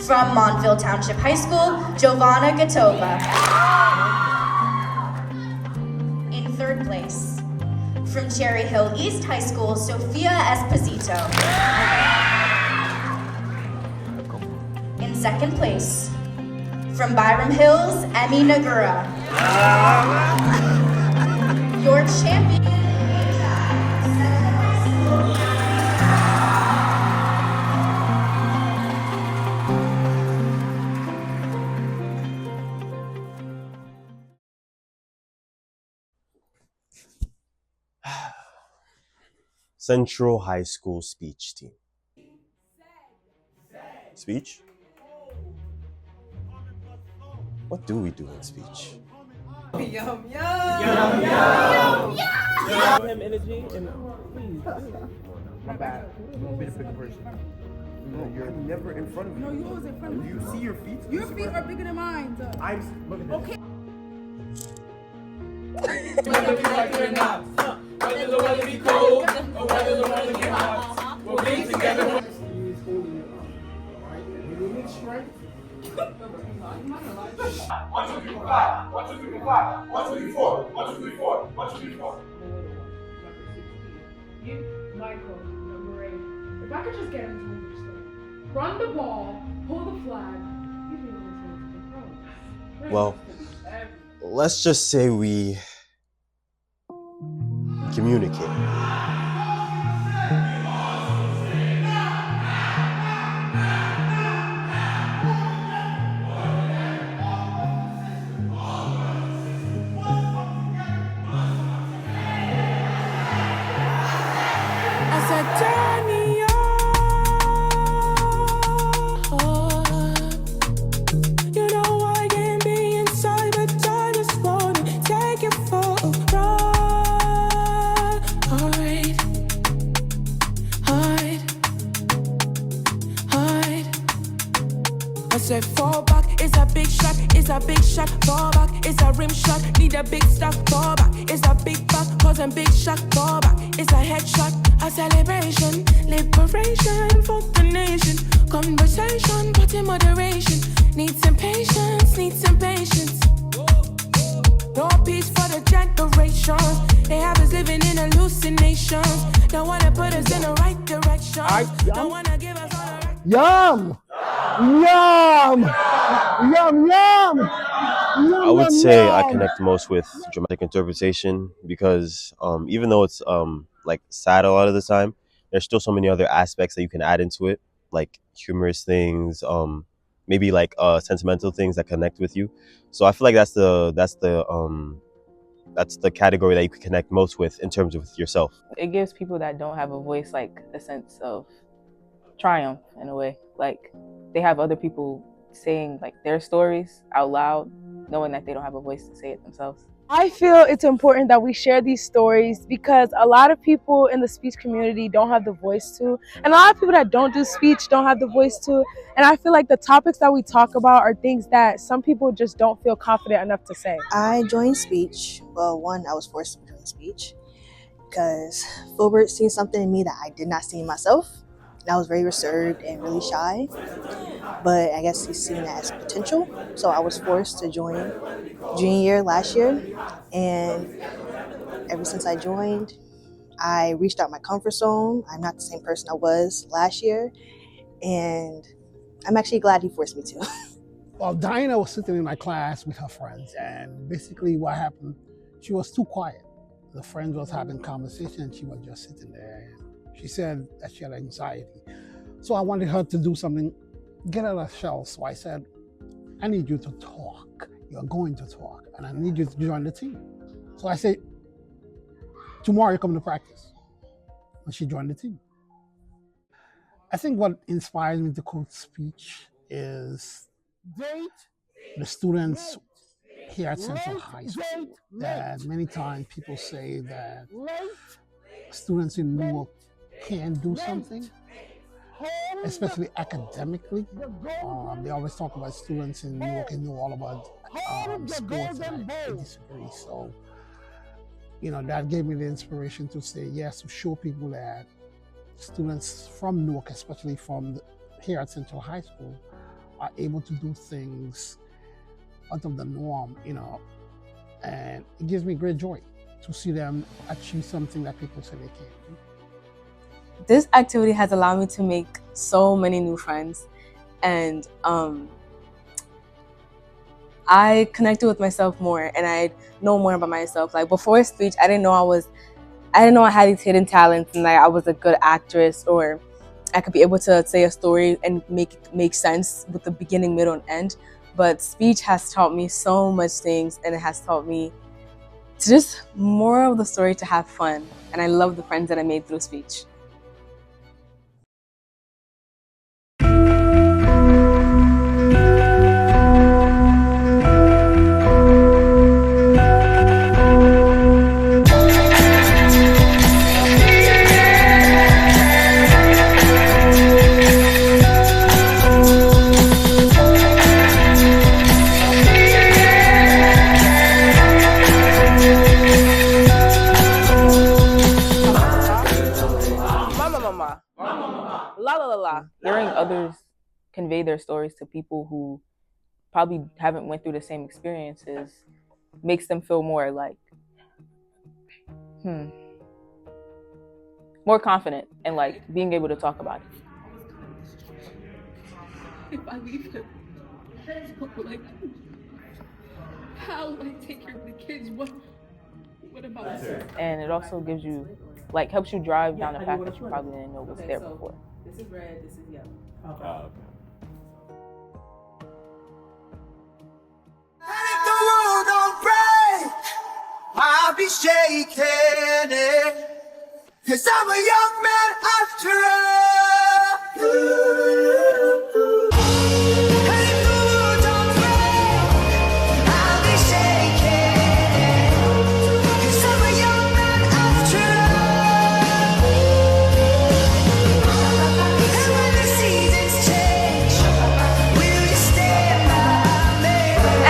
From Montville Township High School, Giovanna Gatova. In third place, from Cherry Hill East High School, Sofia Esposito. In second place, from Byram Hills, Emmy Nagura. Your champion. Central High School speech team. Speech? What do we do in speech? Yum, yum, yum, yum, yum. Him energy and please. My bad. I'm a bit bigger person. No, you're never in front of me. No, you always in front of me. Do you see your feet? Your feet are bigger than mine. I'm look at this. Okay. Whether we like it or not, whether the weather be cold or whether the weather be hot, we'll be together. One, two, three, four, five. One, two, three, four, five. One, two, three, four. One, two, three, four. One, two, three, four. You, Michael, number 8. If I could just get him to understand. Run the ball, pull the flag. You'd be able to Well, let's just say we communicate. I said, turn me on. You know I can be inside, but I just wanna take you for a ride. Hide. I said, fall back, it's a big shot, it's a big shot. Fall back, it's a rim shot, need a big stop. Fall back, it's a big back, causing big shock. Fall back, it's a headshot, a celebration, liberation for the nation. Conversation, but in moderation. Need some patience, need some patience. No peace for the generation. They have us living in hallucinations. Don't wanna put us in the right direction. Don't wanna give us all the right. Yum! Yum! Yum, yum! I would say I connect most with dramatic interpretation because even though it's like sad a lot of the time, there's still so many other aspects that you can add into it, like humorous things, maybe like sentimental things that connect with you. So I feel like that's the category that you can connect most with in terms of yourself. It gives people that don't have a voice like a sense of triumph in a way. Like they have other people saying like their stories out loud, knowing that they don't have a voice to say it themselves. I feel it's important that we share these stories because a lot of people in the speech community don't have the voice to, and a lot of people that don't do speech don't have the voice to. And I feel like the topics that we talk about are things that some people just don't feel confident enough to say. I joined speech. Well, one, I was forced to join speech because Filbert seen something in me that I did not see in myself. And I was very reserved and really shy, but I guess he's seen it as potential. So I was forced to join junior year last year, and ever since I joined, I reached out my comfort zone. I'm not the same person I was last year, and I'm actually glad he forced me to. Well, Diana was sitting in my class with her friends, and basically what happened, she was too quiet. The friends was having conversation, and she was just sitting there. She said that she had anxiety. So I wanted her to do something, get out of her shell. So I said, I need you to talk. You're going to talk, and I need you to join the team. So I said, tomorrow you come to practice. And she joined the team. I think what inspired me to coach speech is the students here at Central High School. That many times people say that students in Newark can do something, especially academically. They always talk about students in Newark and know all about sports, and I disagree. So, that gave me the inspiration to say yes, to show people that students from Newark, especially from here at Central High School, are able to do things out of the norm, and it gives me great joy to see them achieve something that people say they can't do. This activity has allowed me to make so many new friends, and I connected with myself more, and I know more about myself. Like before speech, I didn't know I had these hidden talents, and that I was a good actress, or I could be able to say a story and make it make sense with the beginning, middle, and end. But speech has taught me so much things, and it has taught me to just more of the story to have fun. And I love the friends that I made through speech. Hearing others convey their stories to people who probably haven't went through the same experiences makes them feel more like more confident and like being able to talk about it. If I leave him, what will I do? How will I take care of the kids? What about this? And it also gives you, like, helps you drive down a path that you probably didn't know was there before. This is red, this is yellow. Okay. The world don't break, I'll be shaking it, 'cause I'm a young man after all.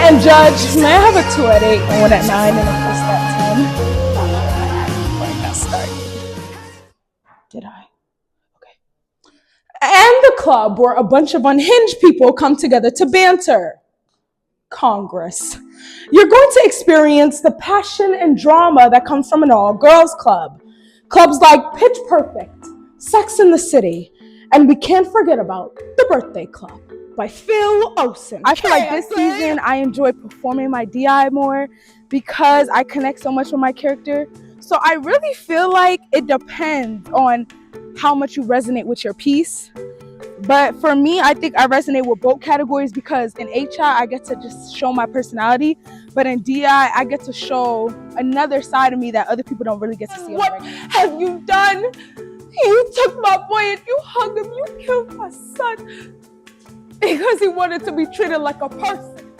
And Judge, may I have a 2 at 8 and 1 at 9 and a first at 10? When I got started. Did I? Okay. And the club where a bunch of unhinged people come together to banter. Congress. You're going to experience the passion and drama that comes from an all-girls club. Clubs like Pitch Perfect, Sex in the City, and we can't forget about The Birthday Club by Phil Olsen. I feel like this season I enjoy performing my DI more because I connect so much with my character. So I really feel like it depends on how much you resonate with your piece. But for me, I think I resonate with both categories because in HI, I get to just show my personality. But in DI, I get to show another side of me that other people don't really get to see. What have you done? You took my boy and you hung him. You killed my son because he wanted to be treated like a person.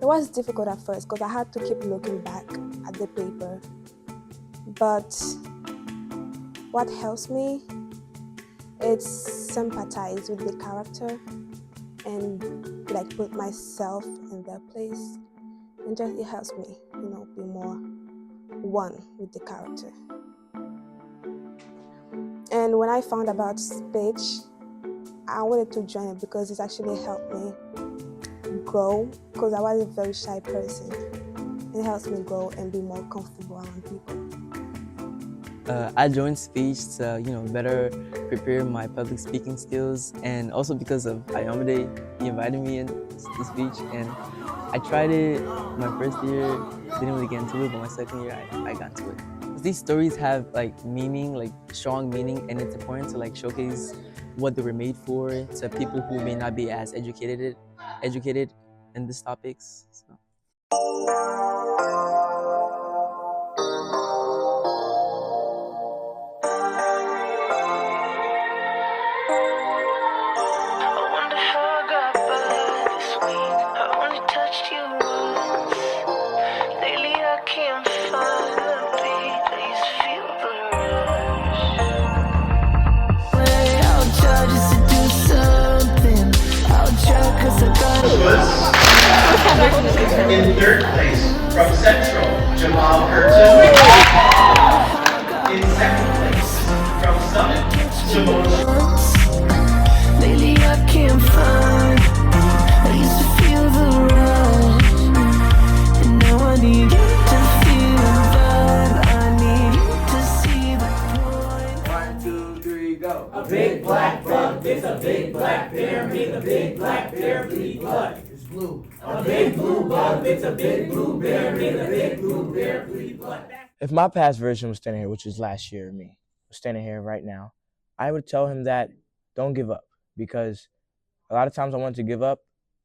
It was difficult at first because I had to keep looking back at the paper. But what helps me is sympathize with the character and like put myself in their place, and just it helps me, be more one with the character. And when I found about speech, I wanted to join it because it's actually helped me grow, because I was a very shy person. It helps me grow and be more comfortable around people. I joined speech to, better prepare my public speaking skills, and also because of Ayomide, he invited me in to speech, and I tried it my first year, didn't really get into it, but my second year I got into it. These stories have meaning, strong meaning, and it's important to showcase what they were made for to people who may not be as educated in these topics. So. In third place, from Central, Jamal Curtin. In second place, from Summit, Simone. Lately I can't find big blue bug bits a big blueberry, and a big blueberry butt. If my past version was standing here, which is last year, me, was standing here right now, I would tell him that don't give up, because a lot of times I wanted to give up,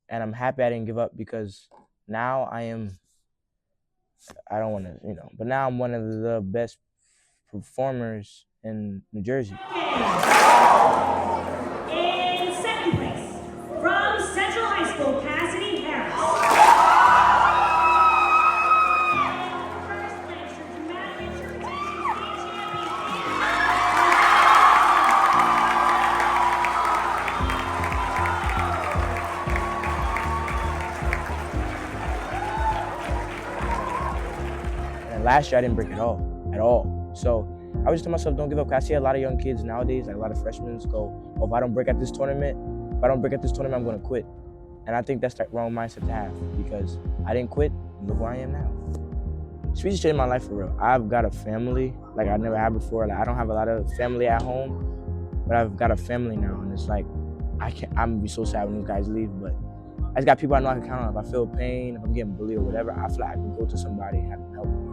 and I'm happy I didn't give up, because now I don't want to, but now I'm one of the best performers in New Jersey. In second place, from Central High School, Cassidy Harris. And last year I didn't break at all. So I was just telling myself, don't give up. Cause I see a lot of young kids nowadays, like a lot of freshmen go, oh, if I don't break at this tournament, I'm gonna quit. And I think that's the wrong mindset to have, because I didn't quit, and look where I am now. Speech changed my life for real. I've got a family like I never had before. Like I don't have a lot of family at home, but I've got a family now, and it's like I'm gonna be so sad when these guys leave, but I just got people I know I can count on. If I feel pain, if I'm getting bullied or whatever, I feel like I can go to somebody and have them help me.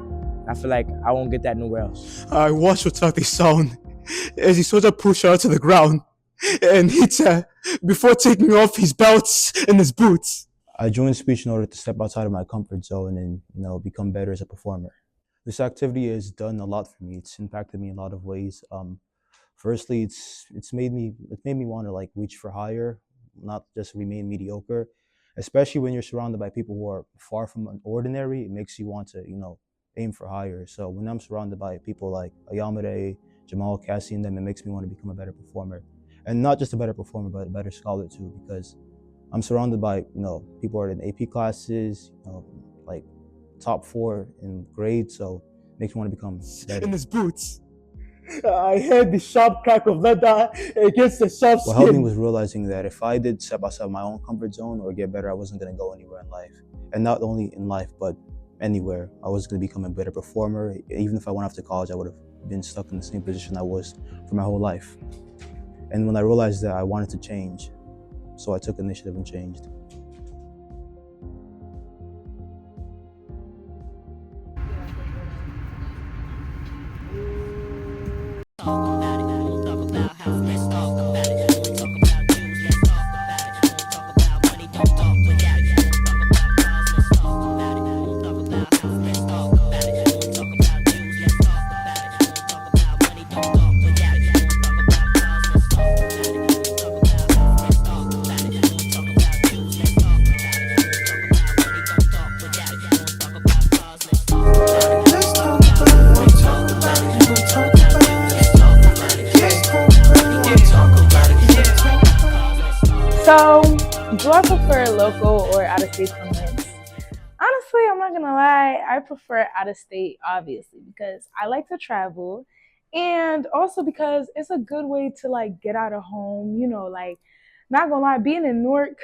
I feel like I won't get that nowhere else. I watched without the sound as the soldier pushed her to the ground and hit her before taking off his belts and his boots. I joined speech in order to step outside of my comfort zone and, become better as a performer. This activity has done a lot for me. It's impacted me in a lot of ways. Firstly, it's made me want to reach for higher, not just remain mediocre. Especially when you're surrounded by people who are far from ordinary, it makes you want to, aim for higher. So when I'm surrounded by people like Ayamade, Jamal, Cassie, and them, it makes me want to become a better performer. And not just a better performer, but a better scholar too, because I'm surrounded by, people who are in AP classes, like top 4 in grades, so it makes me want to become better. In his boots, I heard the sharp crack of leather against the soft What skin. helped me was realizing that if I did step outside my own comfort zone or get better, I wasn't going to go anywhere in life. And not only in life, but anywhere. I was going to become a better performer. Even if I went off to college, I would have been stuck in the same position I was for my whole life. And when I realized that, I wanted to change. So I took initiative and changed. So, do I prefer local or out-of-state tournaments? Honestly, I'm not gonna lie, I prefer out-of-state, obviously, because I like to travel, and also because it's a good way to get out of home. Not gonna lie, being in Newark,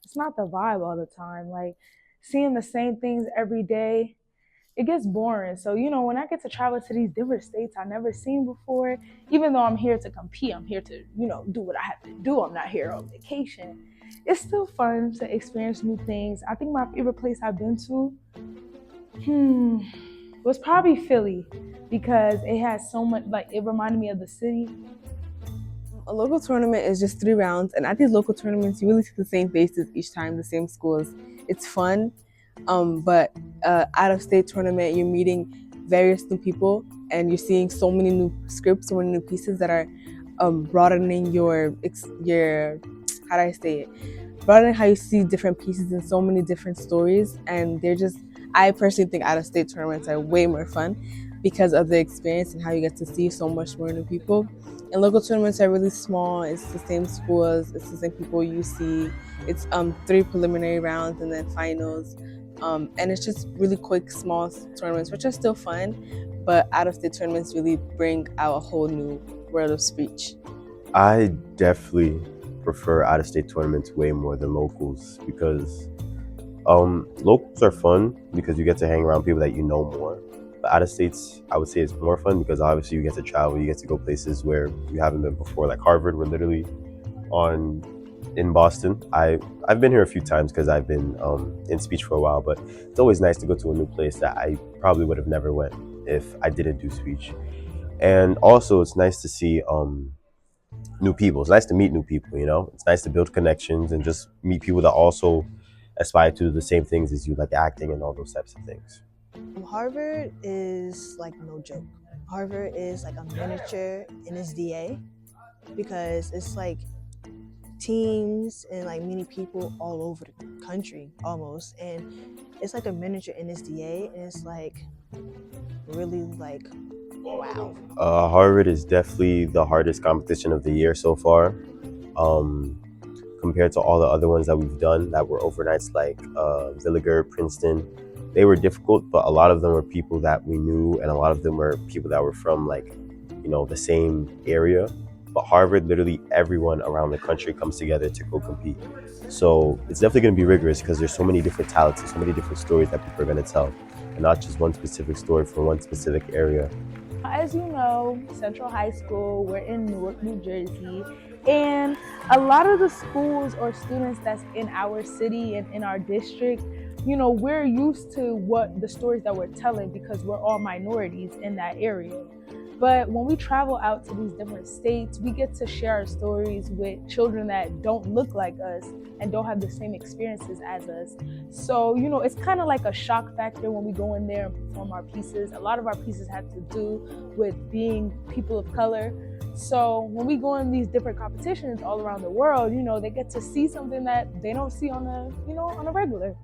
it's not the vibe all the time. Seeing the same things every day, it gets boring. So, when I get to travel to these different states I've never seen before, even though I'm here to compete, I'm here to, do what I have to do. I'm not here on vacation. It's still fun to experience new things. I think my favorite place I've been to, was probably Philly, because it has so much, it reminded me of the city. A local tournament is just 3 rounds, and at these local tournaments, you really see the same faces each time, the same schools. It's fun. But out-of-state tournament, you're meeting various new people, and you're seeing so many new scripts, so many new pieces that are broadening your broadening how you see different pieces in so many different stories. And I personally think out-of-state tournaments are way more fun because of the experience and how you get to see so much more new people. And local tournaments are really small. It's the same schools, it's the same people you see. It's 3 preliminary rounds and then finals. And it's just really quick, small tournaments, which are still fun, but out-of-state tournaments really bring out a whole new world of speech. I definitely prefer out-of-state tournaments way more than locals, because locals are fun because you get to hang around people that you know more. But out-of-states, I would say it's more fun because obviously you get to travel, you get to go places where you haven't been before. Like Harvard, we're literally on in Boston. I've been here a few times because I've been in speech for a while, but it's always nice to go to a new place that I probably would have never went if I didn't do speech. And also, it's nice to see new people. It's nice to meet new people. You know, it's nice to build connections and just meet people that also aspire to do the same things as you, like acting and all those types of things. Harvard is like no joke. Harvard is like a miniature NSDA because it's like teams and like many people all over the country almost, and it's like a miniature NSDA, and it's like really like wow. Harvard is definitely the hardest competition of the year so far. Compared to all the other ones that we've done that were overnights, like Villiger, Princeton, they were difficult, but a lot of them were people that we knew, and a lot of them were people that were from like, you know, the same area. But Harvard, literally everyone around the country comes together to go compete. So it's definitely going to be rigorous because there's so many different talents and so many different stories that people are going to tell, and not just one specific story from one specific area. As you know, Central High School, we're in Newark, New Jersey, and a lot of the schools or students that's in our city and in our district, you know, we're used to what the stories that we're telling because we're all minorities in that area. But when we travel out to these different states, we get to share our stories with children that don't look like us and don't have the same experiences as us. So, you know, it's kind of like a shock factor when we go in there and perform our pieces. A lot of our pieces have to do with being people of color. So when we go in these different competitions all around the world, you know, they get to see something that they don't see on a, you know, on a regular.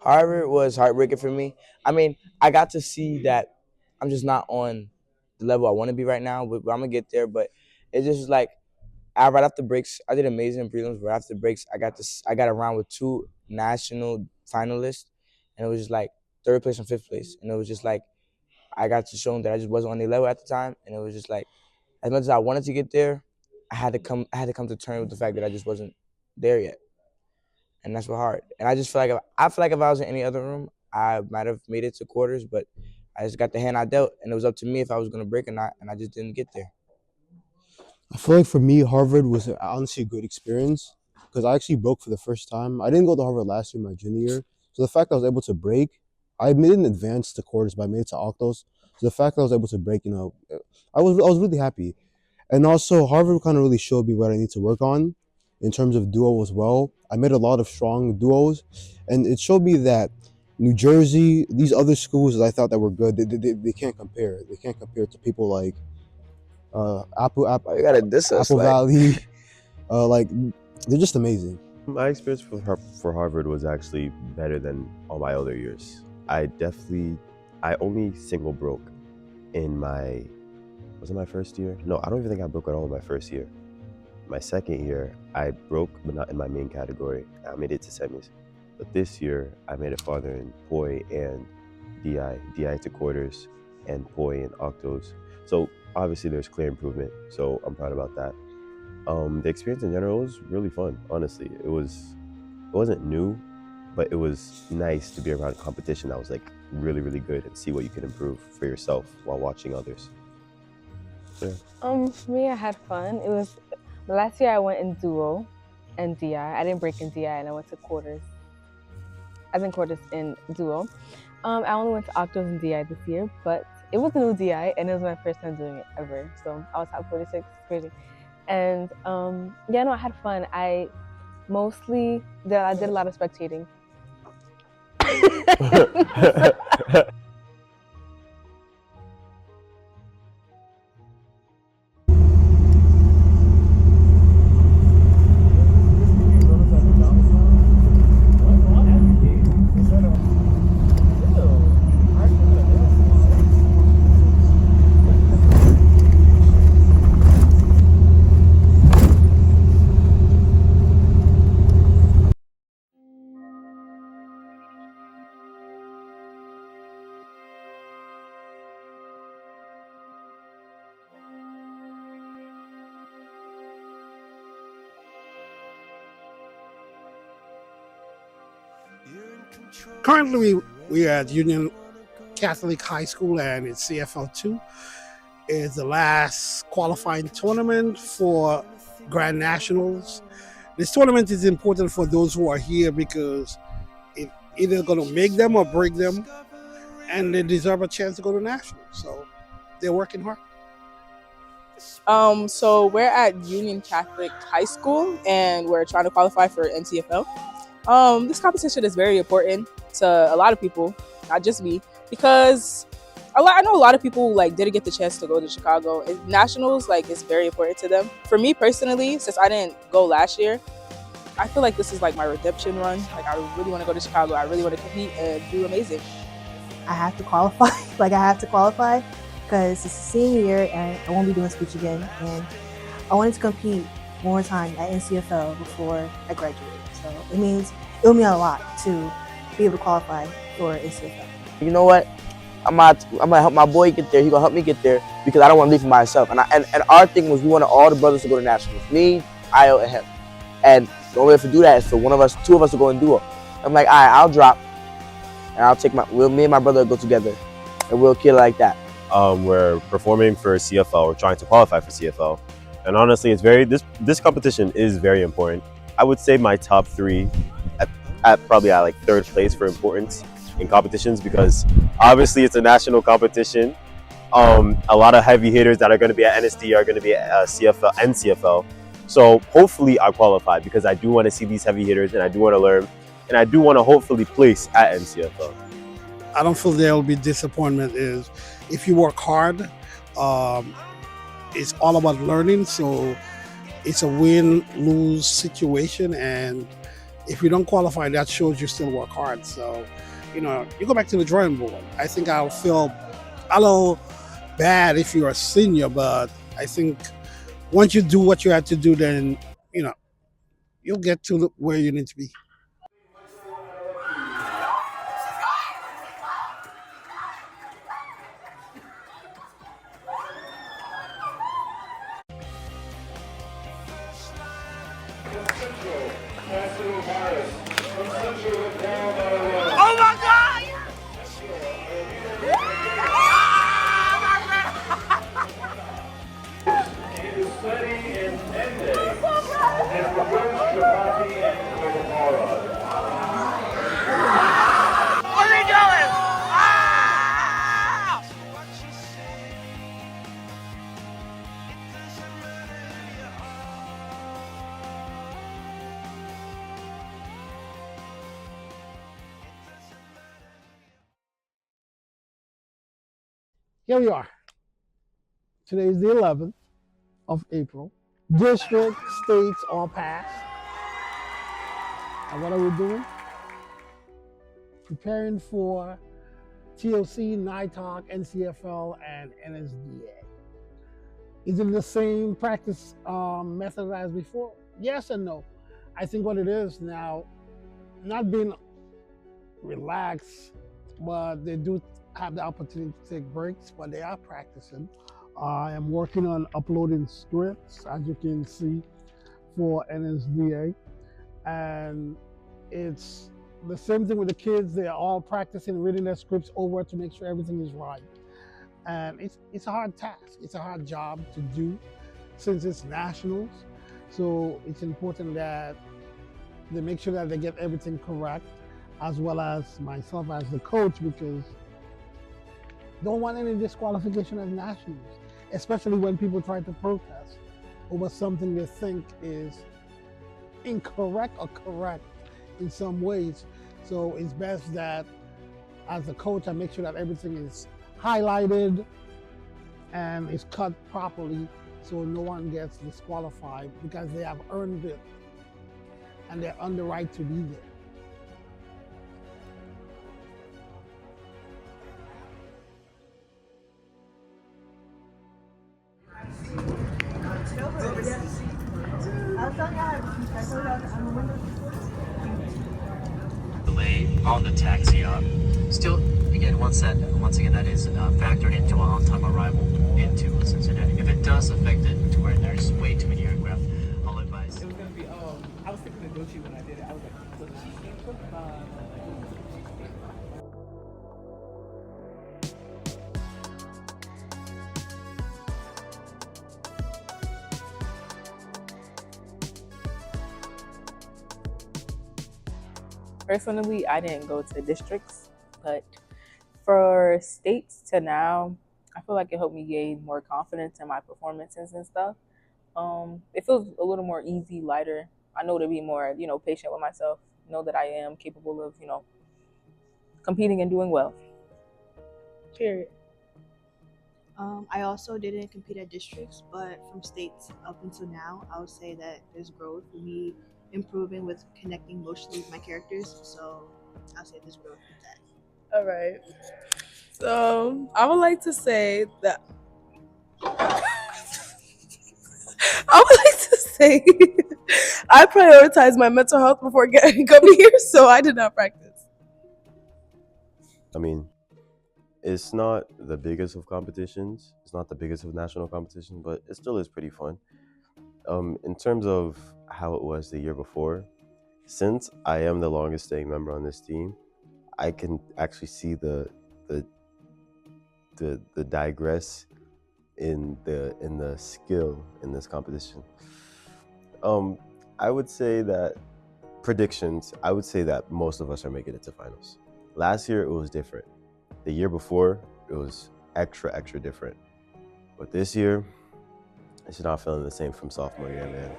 Harvard was heartbreaking for me. I mean, I got to see that I'm just not on the level I want to be right now, but I'm gonna get there. But it's just like right after breaks, I did amazing in prelims. Right after breaks, I got around with 2 national finalists, and it was just like 3rd place and 5th place, and it was just like I got to show them that I just wasn't on their level at the time, and it was just like as much as I wanted to get there, I had to come to terms with the fact that I just wasn't there yet. And that's what hard. And I just feel like if I was in any other room, I might have made it to quarters, but I just got the hand I dealt, and it was up to me if I was gonna break or not, and I just didn't get there. I feel like for me, Harvard was honestly a good experience because I actually broke for the first time. I didn't go to Harvard last year, my junior year. So the fact that I was able to break, I didn't advance to quarters, but I made it to octos. So the fact that I was able to break, you know, I was really happy. And also Harvard kind of really showed me what I need to work on in terms of duo as well. I made a lot of strong duos, and it showed me that New Jersey, these other schools that I thought that were good, they can't compare. They can't compare to people like You gotta diss us, Apple like. Valley. Like they're just amazing. My experience for Harvard was actually better than all my other years. I only single broke in was it my first year? No, I don't even think I broke at all in my first year. My second year, I broke, but not in my main category. I made it to semis. But this year, I made it farther in poi and DI to quarters, and poi and octos. So obviously there's clear improvement. So I'm proud about that. The experience in general was really fun. Honestly, it wasn't new, but it was nice to be around a competition that was like really, really good and see what you can improve for yourself while watching others. Yeah. For me, I had fun. It was last year I went in duo and DI. I didn't break in DI, and I went to quarters. as in quarters in duo. I only went to octos and DI this year, but it was a new DI and it was my first time doing it ever. So I was top 46, crazy. And yeah, no, I had fun. I did a lot of spectating. Currently, we are at Union Catholic High School, and it's CFL2. It's the last qualifying tournament for Grand Nationals. This tournament is important for those who are here because it's either going to make them or break them, and they deserve a chance to go to Nationals. So they're working hard. So we're at Union Catholic High School, and we're trying to qualify for NCFL. This competition is very important to a lot of people, not just me, because I know a lot of people like didn't get the chance to go to Chicago. And Nationals is very important to them. For me personally, since I didn't go last year, I feel like this is like my redemption run. Like I really want to go to Chicago. I really want to compete and do amazing. I have to qualify. I have to qualify because it's the senior year and I won't be doing speech again. And I wanted to compete one more time at NCFL before I graduate. So it will mean a lot to be able to qualify for NCFL. You know what? I'm gonna help my boy get there. He's gonna help me get there because I don't want to leave for myself. And our thing was we wanted all the brothers to go to nationals. Me, Io, and him. And the only way to do that is for two of us to go in duo. I'm like, all right, I'll drop, and I'll take me and my brother go together, and we'll kill it like that. We're performing for CFL. We're trying to qualify for CFL, and honestly, this competition is very important. I would say my top three at probably at like third place for importance in competitions because obviously it's a national competition. A lot of heavy hitters that are going to be at NSD are going to be at CFL and CFL. So hopefully I qualify because I do want to see these heavy hitters and I do want to learn and I do want to hopefully place at NCFL. I don't feel there will be disappointment is if you work hard, it's all about learning. So it's a win-lose situation. And if you don't qualify, that shows you still work hard. So, you go back to the drawing board. I think I'll feel a little bad if you're a senior, but I think once you do what you have to do, then, you'll get to where you need to be. Oh my God! What are they doing? Ah! Here we are. Today is the 11th of April. District, states all passed. And what are we doing? Preparing for TOC, NITOC, NCFL, and NSDA. Is it the same practice method as before? Yes and no. I think what it is now, not being relaxed, but they do have the opportunity to take breaks, but they are practicing. I am working on uploading scripts, as you can see, for NSDA. And it's the same thing with the kids. They are all practicing reading their scripts over to make sure everything is right. And it's a hard task. It's a hard job to do since it's nationals. So it's important that they make sure that they get everything correct. as well as myself as the coach, because don't want any disqualification as nationals, especially when people try to protest over something they think is incorrect or correct in some ways. So it's best that as a coach, I make sure that everything is highlighted and is cut properly so no one gets disqualified because they have earned it and they're on the right to be there. Delay on the taxi. Still, again, once again, that is factored into on-time arrival into Cincinnati. If it does affect it to where there's way too many aircraft, I'll advise. It was gonna be, I was thinking of Dochi when I did it. I was like, was the cheesecake cooked? Personally, I didn't go to districts, but for states to now, I feel like it helped me gain more confidence in my performances and stuff. It feels a little more easy, lighter. I know to be more, patient with myself, know that I am capable of, competing and doing well. Period. I also didn't compete at districts, but from states up until now, I would say that there's growth for me improving with connecting emotionally with my characters. So I'll say there's growth with that. All right. So I would like to say that I prioritize my mental health before coming here, so I did not practice. I mean, it's not the biggest of competitions. It's not the biggest of national competition, but it still is pretty fun. In terms of how it was the year before, since I am the longest staying member on this team, I can actually see the digress in the skill in this competition. I would say that predictions, I would say that most of us are making it to finals. Last year it was different. The year before it was extra different. But this year, it's not feeling the same from sophomore year, man.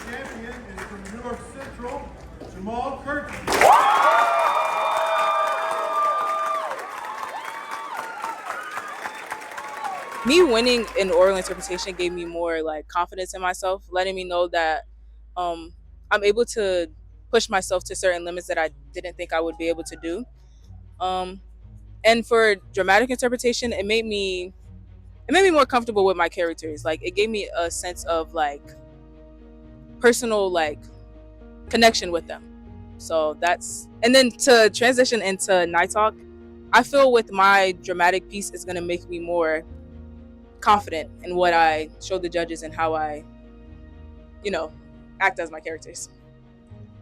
Champion is from Newark Central, Jamal Curtin. Me winning in oral interpretation gave me more like confidence in myself, letting me know that I'm able to push myself to certain limits that I didn't think I would be able to do. And for dramatic interpretation, it made me more comfortable with my characters. Like it gave me a sense of like personal like connection with them. So that's, and then to transition into Night Talk, I feel with my dramatic piece is gonna make me more confident in what I show the judges and how I, act as my characters.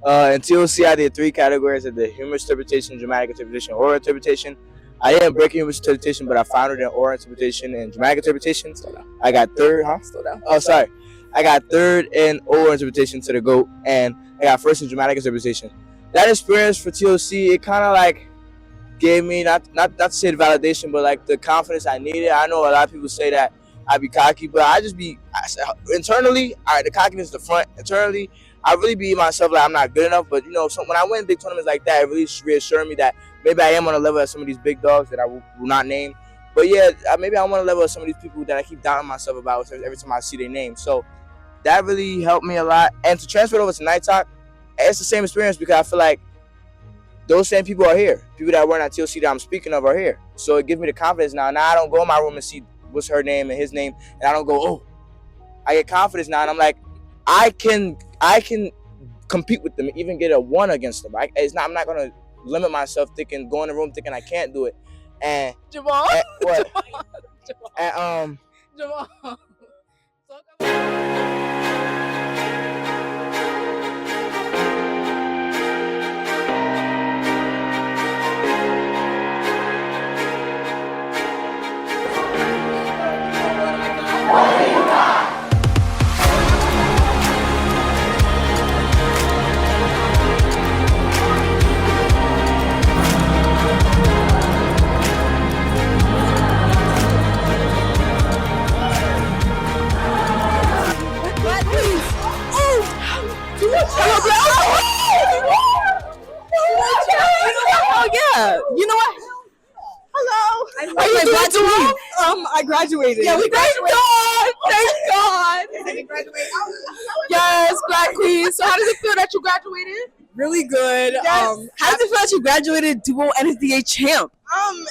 In TOC, I did 3 categories: I did humorous interpretation, dramatic interpretation, oral interpretation. I didn't break humorous interpretation, but I found it in oral interpretation and dramatic interpretation. I got third, Slow down. Oh, sorry. I got third in oral interpretation to the GOAT, and I got first in dramatic interpretation. That experience for TOC, it kind of like gave me not to say the validation, but like the confidence I needed. I know a lot of people say that I be cocky, but I just be internally. All right, the cockiness is the front. Internally, I really be myself like I'm not good enough. But so when I win big tournaments like that, it really reassured me that maybe I am on a level of some of these big dogs that I will not name. But yeah, maybe I want to level up some of these people that I keep doubting myself about every time I see their name. So that really helped me a lot. And to transfer it over to Night Talk, it's the same experience because I feel like those same people are here. People that weren't at TLC that I'm speaking of are here. So it gives me the confidence now. Now I don't go in my room and see what's her name and his name, and I don't go, oh. I get confidence now, and I'm like, I can compete with them, even get a 1 against them. I'm not gonna limit myself go in the room thinking I can't do it. And Jamal. And, what? Jamal. And Jamal. Oh yeah. You know what? Hello. Are you doing Jamal? I graduated. Yeah, we graduated. Thank God. Thank God. Yes, Black Queen. So how does it feel that you graduated? Really good. Yes. How does it feel that you graduated duo NSDA champ?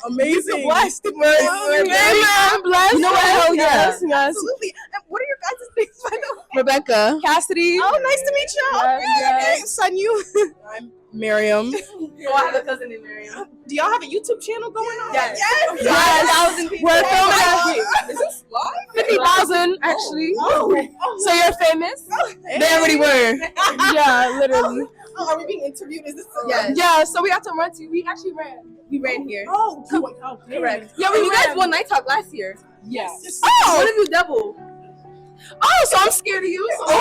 Amazing. Blessed. We're blessed. You know what? Hell yeah. Yes, yes. Absolutely. And what are your guys' names, by the way? Rebecca. Cassidy. Oh, nice to meet you. Yes. Son, you. I'm Miriam. Oh, I have a cousin named Miriam. Do y'all have a YouTube channel going on? Yes. Yes. 5,000 people. We're filming. Is this live? 50,000 actually. Oh. So you're famous? Hey. They already were. Yeah, literally. Oh, are we being interviewed? Is this Yeah, so we have to run to. We actually ran. We ran here. Oh, Correct. Yeah, you guys won Night Talk last year. Yes. Oh, what if you double? Oh, so I'm scared of you. So you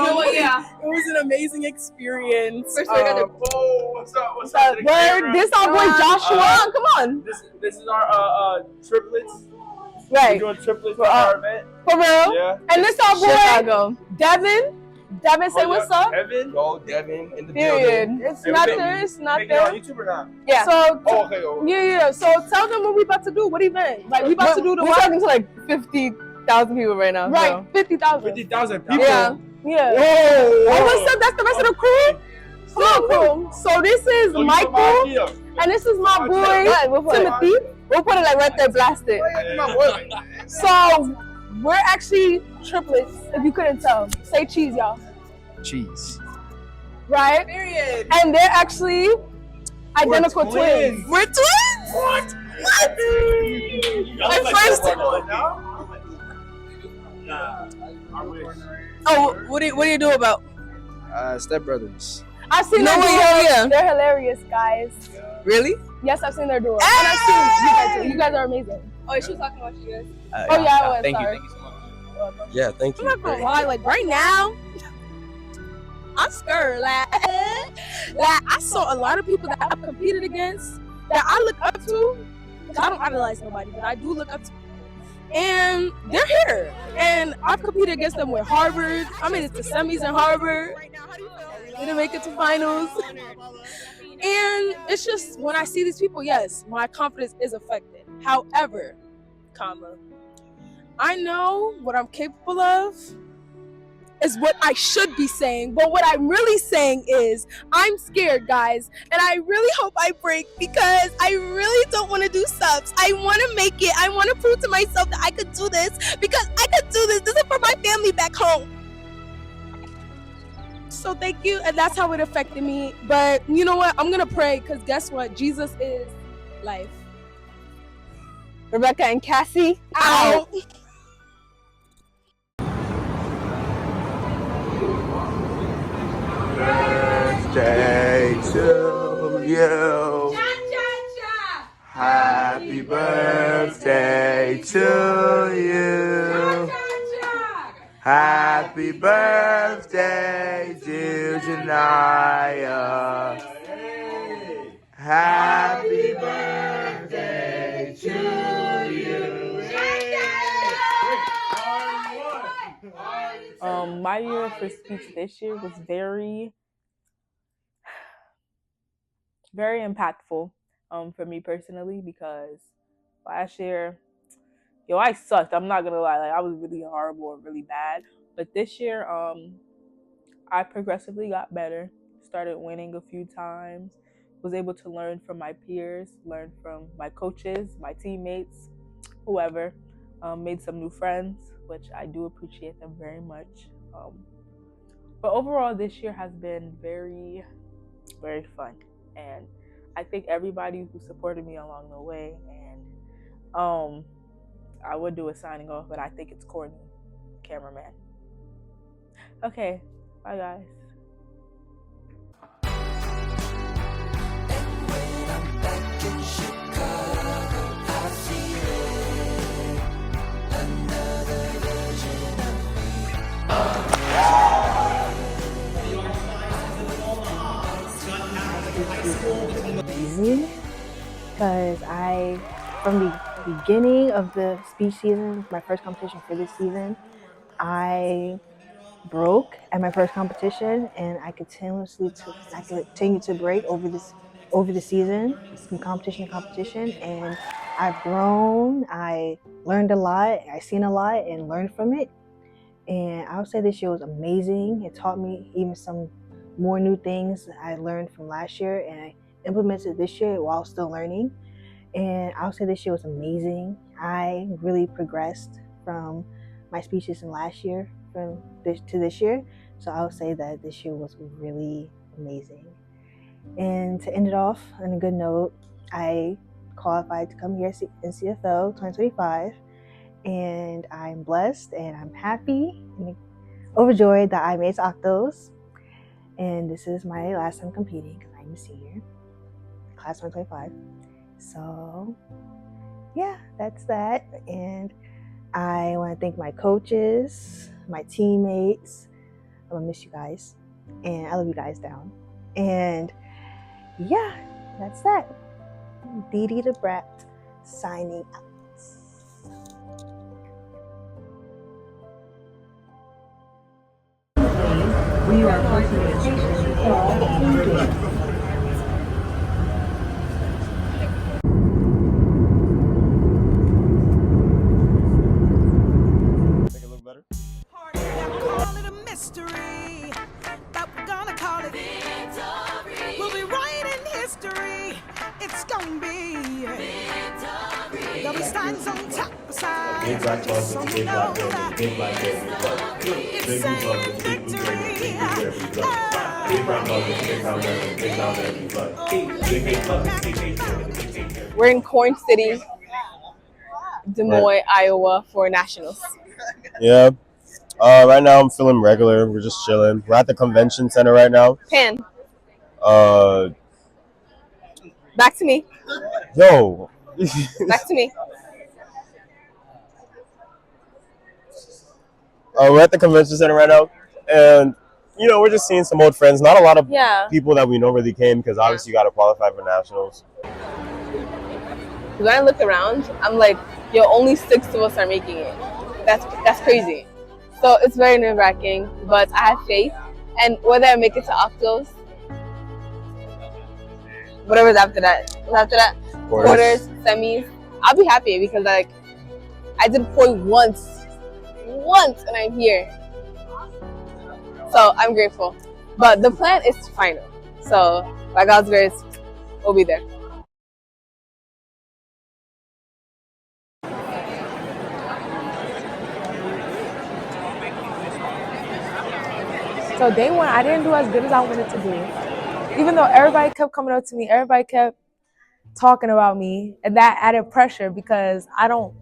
know what? Yeah. It was an amazing experience. First, we gotta- What's up? What's up? to the camera? This our boy Joshua. Come on. This is our triplets. Right. We're doing triplets for our event. For real? Yeah. And this our boy Chicago. Devin. Devin, say what's up. Evan. Go, Devin in the Period. building. It's not there. It's not Make it on there. YouTube or not? Yeah. So Oh, okay. yeah. So tell them what we about to do. What event? Like we about to do the We're what? talking to like 50,000 people right now. Right, So. 50,000. 50,000 people. Yeah. Whoa. Oh, what's up? That's the rest of the crew. Come on, crew. So this is So you Michael, put my idea. and this is my boy Right, we'll put it. Timothy. We'll put it like right there, blast it. So we're actually triplets. If you couldn't tell, say cheese, y'all. cheese. Right? Period. And they're actually identical twins. We're twins. What? Y'all My first. Oh, what do you do about? Step Brothers. I've seen No their way, duo. hell yeah. They're hilarious, guys. Really? Yes, I've seen their duo. And I've seen you guys too. You guys are amazing. Oh, she was talking about you guys. Oh yeah, I was. Thank Sorry. you so much. Yeah, thank I'm you. not gonna lie, like right now, I'm scared. Like I saw a lot of people that I've competed against that I look up to. I don't idolize nobody, but I do look up to. And they're here, and I've competed against them with Harvard. I made it to semis in Harvard. Didn't make it to finals. And it's just when I see these people, yes, my confidence is affected. However, I know what I'm capable of is what I should be saying, but what I'm really saying is I'm scared, guys, and I really hope I break because I really don't want to do subs. I want to make it. I want to prove to myself that I could do this because I could do this. This is for my family back home. So thank you, and that's how it affected me. But you know what? I'm gonna pray because guess what? Jesus is life. Rebecca and Cassie. Out. Birthday to you. Happy birthday to you. Happy birthday, dear Janaya. Happy birthday to you. My year for speech this year was very, very impactful. for me personally, because last year, I sucked. I'm not gonna lie, like I was really horrible and really bad. But this year, I progressively got better, started winning a few times, was able to learn from my peers, learn from my coaches, my teammates, whoever. Made some new friends, which I do appreciate them very much. But overall, this year has been very, very fun. And I thank everybody who supported me along the way. And I would do a signing off, but I think it's corny, cameraman. Okay, bye guys. Amazing, because from the beginning of the speech season, my first competition for this season, I broke at my first competition, and I continue to break over the season, from competition to competition, and I've grown. I learned a lot. I seen a lot and learned from it. And I would say this year was amazing. It taught me even some more new things I learned from last year, and I implemented this year while still learning. And I would say this year was amazing. I really progressed from my speeches in last year from this to this year. So I would say that this year was really amazing. And to end it off on a good note, I qualified to come here in CFL 2025. And I'm blessed and I'm happy and overjoyed that I made Octos. And this is my last time competing because I'm a senior, class 2025. So yeah, that's that. And I want to thank my coaches, my teammates. I'm gonna miss you guys, and I love you guys down. And yeah, that's that. Dee Dee the Brat signing out. We are approaching the station called Make it look better. Call it a mystery, but we're gonna call it victory. We'll be writing history. It's gonna be victory. Double stands on top of signs. Big black Just so building, you big black know building, that big black building, it's big blue saying building, big blue building, victory. big brown building, big brown building, big brown building, big building. We're in Corn City, Des Moines, Iowa for nationals. Yeah. Right now I'm feeling regular. We're just chilling. We're at the convention center right now. Pan, Uh, back to me. yo. Back to me. We're at the convention center right now, and we're just seeing some old friends. Not a lot of people that we know really came because obviously you got to qualify for nationals. When I look around, I'm like, yo, only 6 of us are making it. That's crazy. So it's very nerve-wracking, but I have faith. And whether I make it to Octos, whatever's after that, quarters, semis, I'll be happy because like I did point once, and I'm here. So I'm grateful. But the plan is to final. So by God's grace, we'll be there. So day one, I didn't do as good as I wanted to do. Even though everybody kept coming up to me, everybody kept talking about me, and that added pressure because I know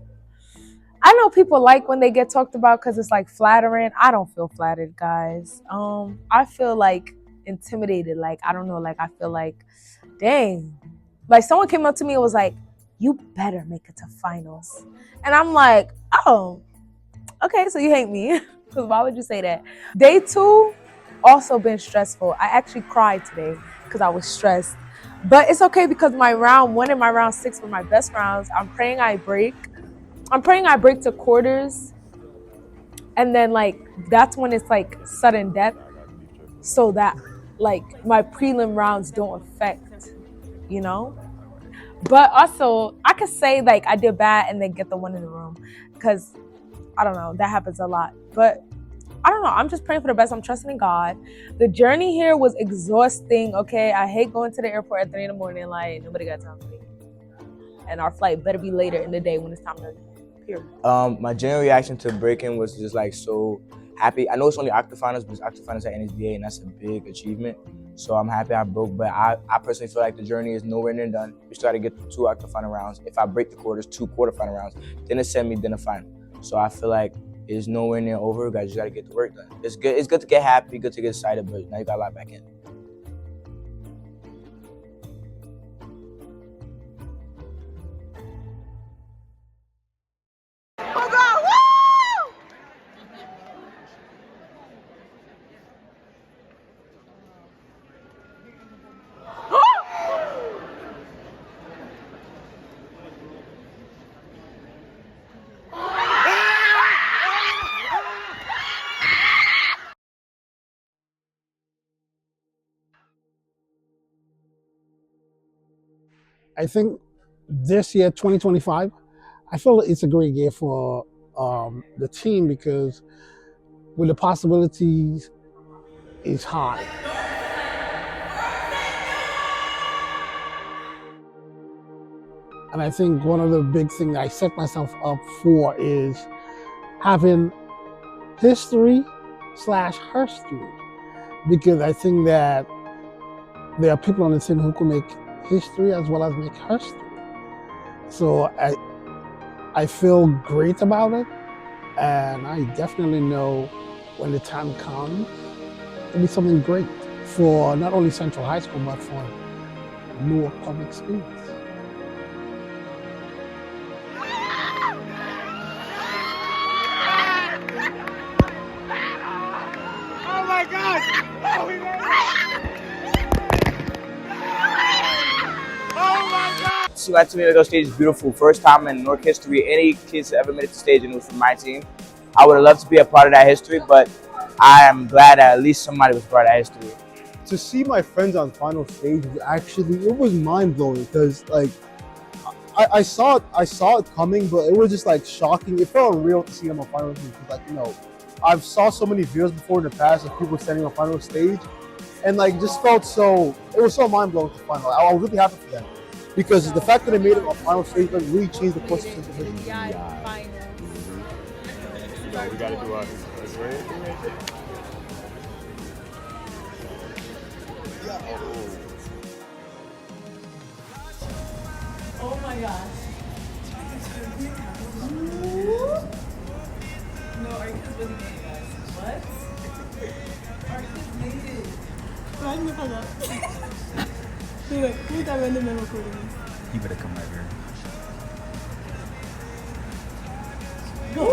people like when they get talked about because it's like flattering. I don't feel flattered, guys. I feel like intimidated. Like, I don't know, like I feel like, dang. Like someone came up to me and was like, you better make it to finals. And I'm like, oh, okay, so you hate me. Because why would you say that? Day two, also been stressful. I actually cried today because I was stressed. But it's okay because my round 1 and my round 6 were my best rounds. I'm praying I break to quarters. And then like, that's when it's like sudden death. So that like my prelim rounds don't affect, But also, I could say like I did bad and then get the one in the room, because I don't know, that happens a lot. But I don't know, I'm just praying for the best. I'm trusting in God. The journey here was exhausting, okay? I hate going to the airport at 3 in the morning, like nobody got time for me. And our flight better be later in the day when it's time to appear. My general reaction to breaking was just like so happy. I know it's only octafinals, but it's octafinals at NSBA, and that's a big achievement. So I'm happy I broke, but I personally feel like the journey is nowhere near done. We still got to get through 2 octafinal rounds. If I break the quarters, 2 quarterfinal rounds, then a semi, then a final. So I feel like it's nowhere near over. Guys, you got to get the work done. It's good. It's good to get happy, good to get excited, but now you got a lot back in. I think this year, 2025, I feel it's a great year for the team because with the possibilities is high. And I think one of the big things I set myself up for is having history slash herstory, because I think that there are people on the team who can make history as well as make herstory. So I feel great about it, and I definitely know when the time comes, it'll be something great for not only Central High School, but for Newark Public Schools. Oh my God! Oh, we made it! Oh my God! See my team go stage is beautiful. First time in Newark history any kids ever made it to stage, and it was from my team. I would have loved to be a part of that history, but I am glad that at least somebody was part of that history. To see my friends on final stage was actually, it was mind blowing because like I saw it coming, but it was just like shocking. It felt unreal to see them on final stage. Like, you know, I've saw so many videos before in the past of people standing on final stage, and like just felt so, it was so mind blowing to find out. I was really happy for them because the fact that they made it on final stage like really changed the course of Central history. Yeah, we gotta do us. Oh my gosh. No, our kids really made it, guys. What? Our kids made it. Imagine if I got. Wait, who's that random man recording this? You better come right here. Go.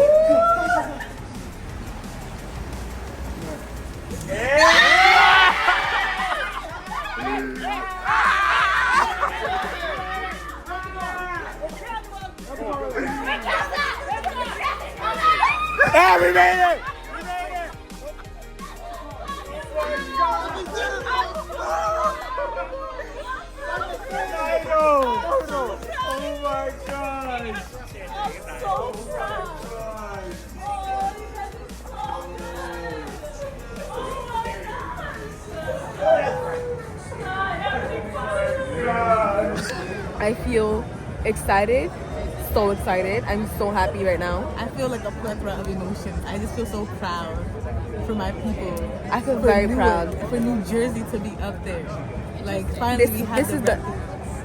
Yeah, we made it! Oh my gosh! I'm so proud! I feel excited, so excited. I'm so happy right now. I feel like a plethora of emotions. I just feel so proud for my people. I feel for very Newark, proud. for New Jersey to be up there. Like finally we had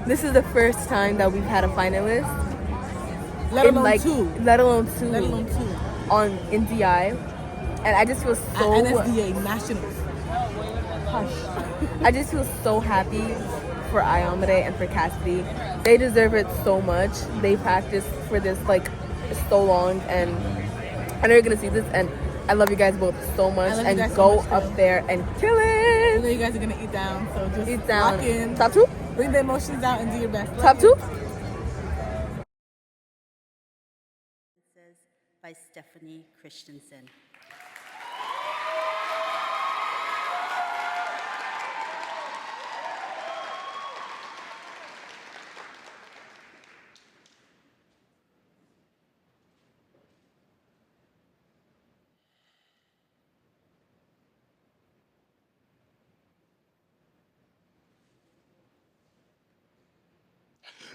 This is the first time that we've had a finalist. Let alone two. Let alone two. Let alone two. On in DI. And I just feel so At NSDA Nationals. I just feel so happy for Ayomide and for Cassidy. They deserve it so much. They practiced for this like so long, and I know you're gonna see this, and I love you guys both so much, and go up there and kill it. I know you guys are gonna eat down, so just eat down. lock in. Top two? Bring the emotions out and do your best. Top two? By Stephanie Christensen.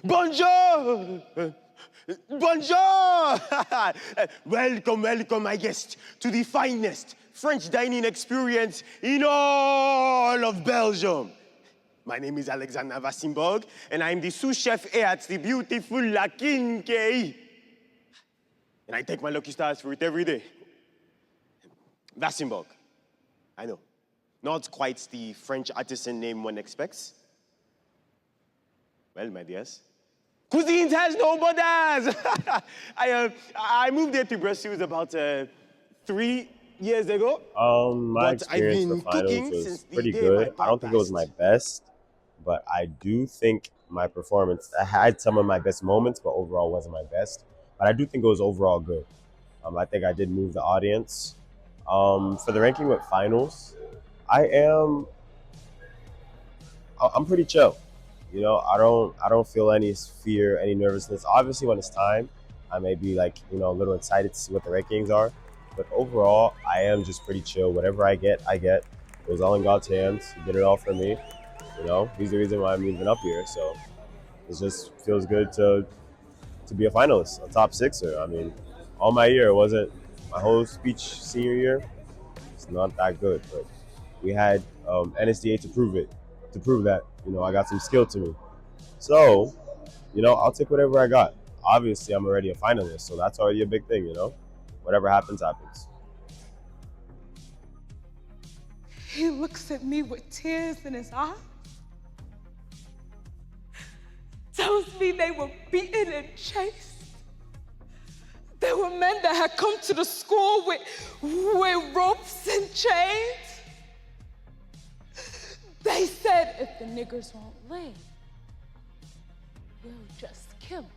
Bonjour! Bonjour! Welcome, welcome, my guest, to the finest French dining experience in all of Belgium. My name is Alexander Vassimborg, and I'm the sous chef here at the beautiful La Quincaillerie. And I take my lucky stars for it every day. Vassimborg, I know. Not quite the French artisan name one expects. Well, my dears, cuisine has no borders! I moved here to Brussels about 3 years ago. My But I've experience been for finals cooking was since the pretty day my good. I pa don't think it was my passed. best, but I do think my performance, I had some of my best moments, but overall wasn't my best. But I do think it was overall good. I think I did move the audience. For the ranking with finals, I'm pretty chill. You know, I don't feel any fear, any nervousness. Obviously, when it's time, I may be like, you know, a little excited to see what the rankings are. But overall, I am just pretty chill. Whatever I get, I get. It was all in God's hands. He did it all for me. You know, he's the reason why I'm even up here. So it just feels good to be a finalist, a top sixer. I mean, all my year, it wasn't my whole speech senior year. It's not that good, but we had NSDA to prove it, to prove that, you know, I got some skill to me. So, you know, I'll take whatever I got. Obviously, I'm already a finalist, so that's already a big thing, you know? Whatever happens, happens. He looks at me with tears in his eyes. Tells me they were beaten and chased. There were men that had come to the school with ropes and chains. They said if the niggers won't leave, we'll just kill them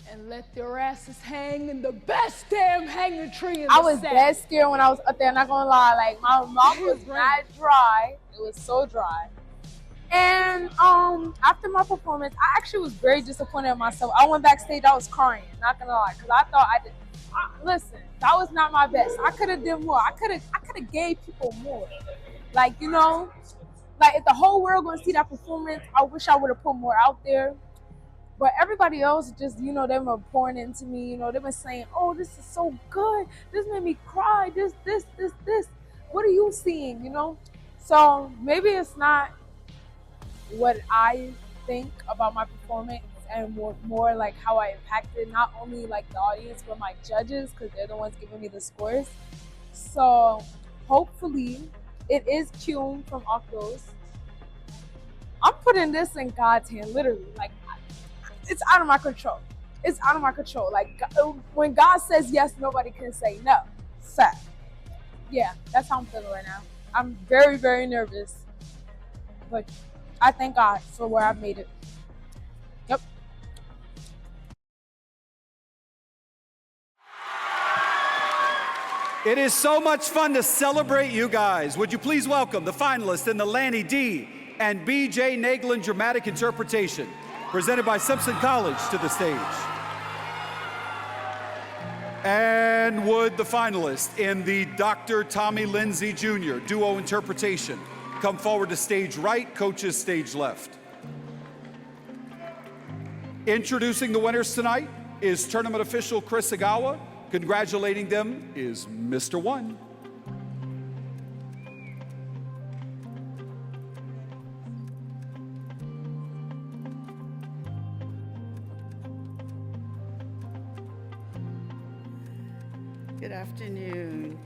and let their asses hang in the best damn hanging tree in the I was South. dead scared when I was up there, not gonna lie. Like, my mouth was not dry. It was so dry. And after my performance, I actually was very disappointed in myself. I went backstage, I was crying, not gonna lie, because I thought listen, that was not my best. I could have done more. I could have gave people more. Like, you know, like if the whole world gonna see that performance, I wish I would have put more out there. But everybody else just, you know, they were pouring into me. You know, they were saying, "Oh, this is so good. This made me cry. This. What are you seeing?" You know, so maybe it's not what I think about my performance, and more like how I impacted not only like the audience but my judges, because they're the ones giving me the scores. So hopefully it is Q from Octos. I'm putting this in God's hand, literally. Like, it's out of my control. It's out of my control. Like, when God says yes, nobody can say no. So yeah, that's how I'm feeling right now. I'm very, very nervous, but I thank God for where I've made it. Yep. It is so much fun to celebrate you guys. Would you please welcome the finalists in the Lanny D. and B.J. Naglin dramatic interpretation, presented by Simpson College, to the stage. And would the finalists in the Dr. Tommy Lindsay Jr. duo interpretation come forward to stage right, coaches stage left. Introducing the winners tonight is tournament official Chris Agawa. Congratulating them is Mr. One. Good afternoon.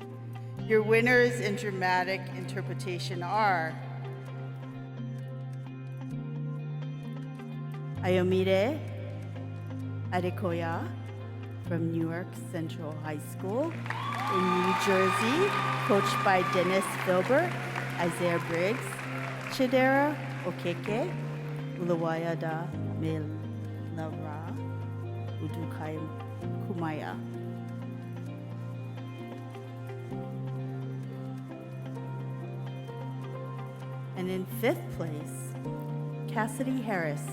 Your winners in dramatic interpretation are Ayomide Adekoya from Newark Central High School in New Jersey, coached by Dennis Filbert, Isaiah Briggs, Chidera Okeke, Uluwayada Melara, Udukai Kumaya. And in 5th place, Cassidy Harris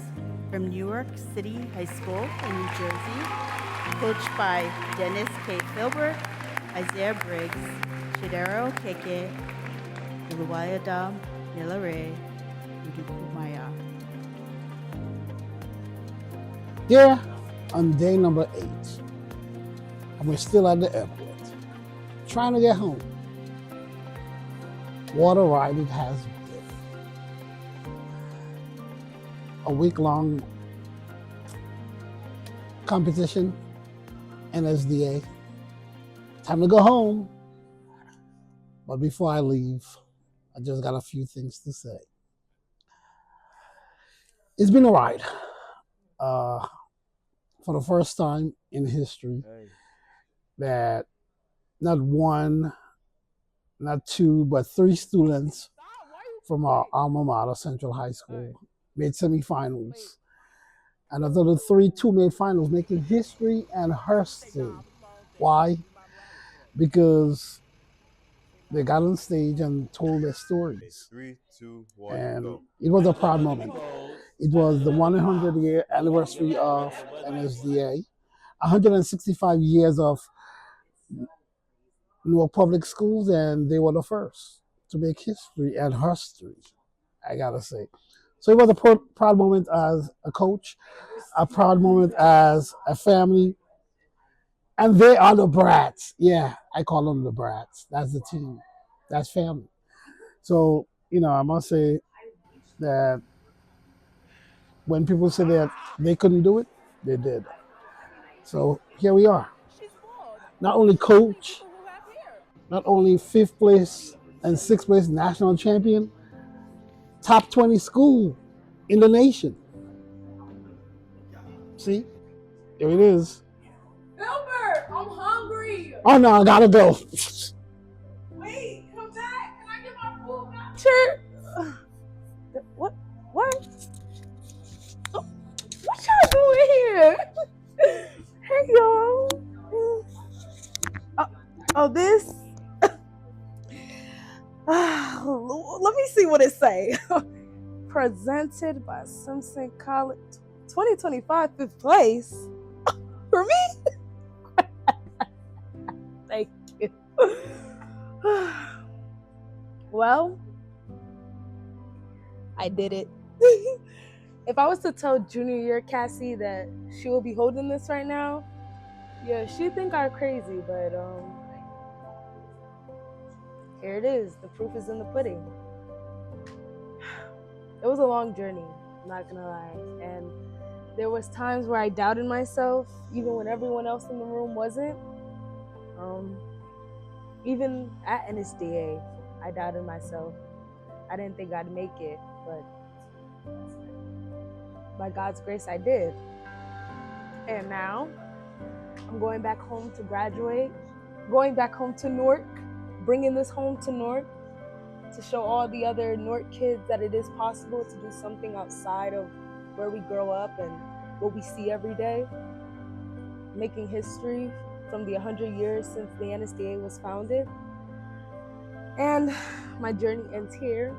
from Newark City High School in New Jersey, coached by Dennis K. Filbert, Isaiah Briggs, Chidera Okeke, Uluwayada Milare, Udukumaya. Yeah, on day number 8, and we're still at the airport, trying to get home. What a ride it has been. A week-long competition, NSDA. Time to go home. But before I leave, I just got a few things to say. It's been a ride. For the first time in history, that not one, not two, but 3 students from our alma mater, Central High School, made semifinals. And of the 3, 2 made finals, making history and history. Why? Because they got on stage and told their stories. 3, 2, 1, And go. it was a proud moment. It was the 100-year anniversary of NSDA, 165 years of Newark Public Schools, and they were the first to make history and history, I gotta say. So it was a proud moment as a coach, a proud moment as a family, and they are the brats. Yeah, I call them the brats. That's the team. That's family. So, I must say that when people say that they couldn't do it, they did. So here we are. Not only coach, not only 5th place and 6th place national champion, top 20 school in the nation. See, there it is. Filbert, I'm hungry. Oh no, I gotta go. Wait, come back. Can I get my food back? Sure. What? What? What y'all doing here? Hey y'all. This. Let me see what it say. Presented by Simpson College, 2025 5th place. For me? Thank you. Well, I did it. If I was to tell junior year Cassie that she will be holding this right now, yeah, she'd think I'm crazy, but here it is. The proof is in the pudding. It was a long journey, I'm not gonna lie. And there was times where I doubted myself, even when everyone else in the room wasn't. Even at NSDA, I doubted myself. I didn't think I'd make it, but by God's grace, I did. And now, I'm going back home to graduate, going back home to Newark, bringing this home to Newark to show all the other Newark kids that it is possible to do something outside of where we grow up and what we see every day. Making history from the 100 years since the NSDA was founded. And my journey ends here.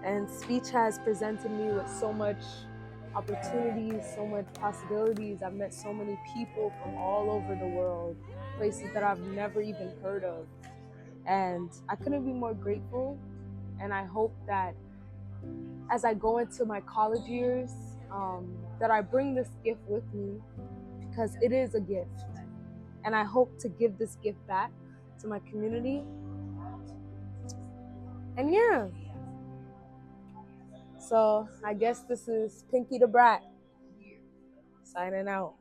And speech has presented me with so much opportunities, so much possibilities. I've met so many people from all over the world, places that I've never even heard of. And I couldn't be more grateful. And I hope that as I go into my college years, that I bring this gift with me, because it is a gift. And I hope to give this gift back to my community. And yeah. So I guess this is Pinky the Brat signing out.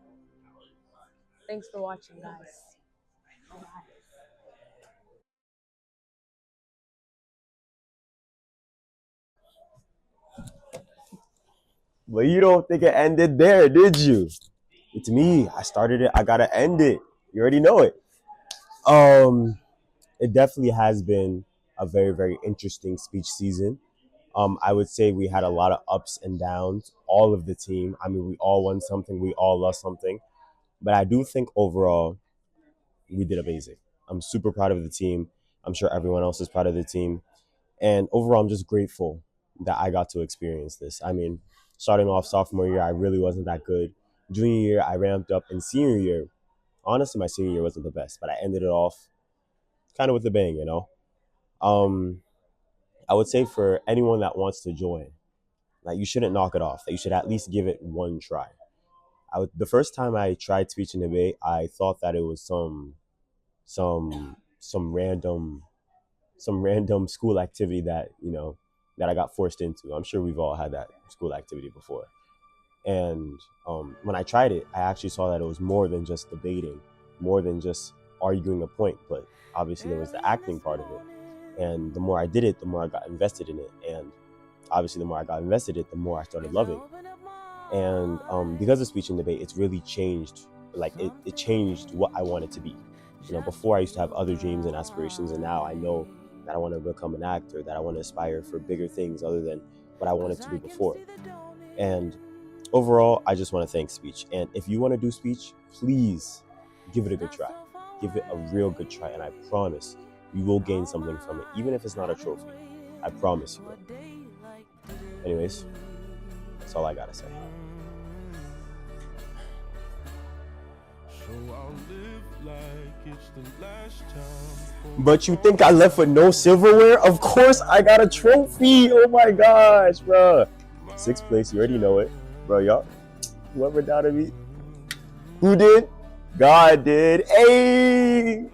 Thanks for watching, guys. But you don't think it ended there, did you? It's me. I started it. I gotta end it. You already know it. It definitely has been a very, very interesting speech season. I would say we had a lot of ups and downs, all of the team. I mean, we all won something, we all lost something. But I do think overall, we did amazing. I'm super proud of the team. I'm sure everyone else is proud of the team. And overall, I'm just grateful that I got to experience this. I mean, starting off sophomore year, I really wasn't that good. Junior year, I ramped up. And senior year, honestly, my senior year wasn't the best, but I ended it off kind of with a bang, you know? I would say for anyone that wants to join, like, you shouldn't knock it off. That you should at least give it one try. The first time I tried speech and debate, I thought that it was some random school activity that that I got forced into. I'm sure we've all had that school activity before. And when I tried it, I actually saw that it was more than just debating, more than just arguing a point, but obviously there was the acting part of it. And the more I did it, the more I got invested in it. And obviously the more I got invested in it, the more I started loving it. And because of speech and debate, it's really changed. Like it changed what I wanted to be. Before I used to have other dreams and aspirations, and now I know that I want to become an actor, that I want to aspire for bigger things other than what I wanted to do before. And overall, I just want to thank speech. And if you want to do speech, please give it a good try. Give it a real good try, and I promise you will gain something from it, even if it's not a trophy. I promise you will. Anyways, that's all I gotta say. But you think I left with no silverware? Of course I got a trophy. Oh my gosh, bro. 6th place, you already know it. Bro, y'all, whoever doubted me, who did? God did. Hey!